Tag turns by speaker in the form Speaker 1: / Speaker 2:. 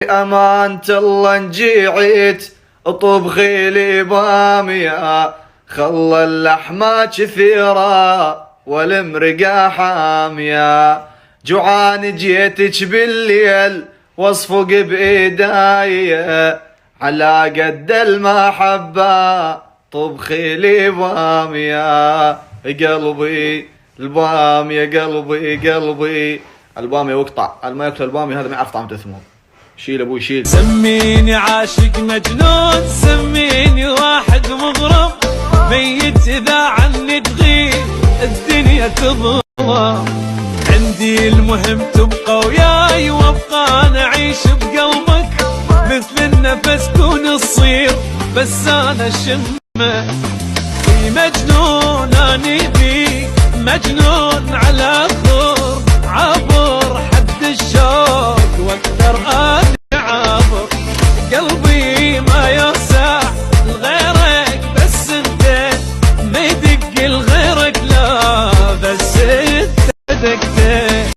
Speaker 1: أمانة الله نجيعت طبخي لي بامية، خلى اللحمة كثيرة والمرقة حامية. جوعان جيتك بالليل واصفق بإيداي، على قد المحبة طبخي لي بامية. قلبي البامية، قلبي البامية واقطع ما ياكل البامية هذا ما يعرف طعم اسمه. شيل ابوي شيل.
Speaker 2: سميني عاشق مجنون، سميني واحد مغرم، ميت اذا عني تغيب الدنيا تظلم. عندي المهم تبقى وياي وابقى انا اعيش بقلبك، مثل النفس كون الصير بس انا شمه. في مجنون اني بيك، مجنون على خور عبر حد الشوق واكثر اني عابر. قلبي ما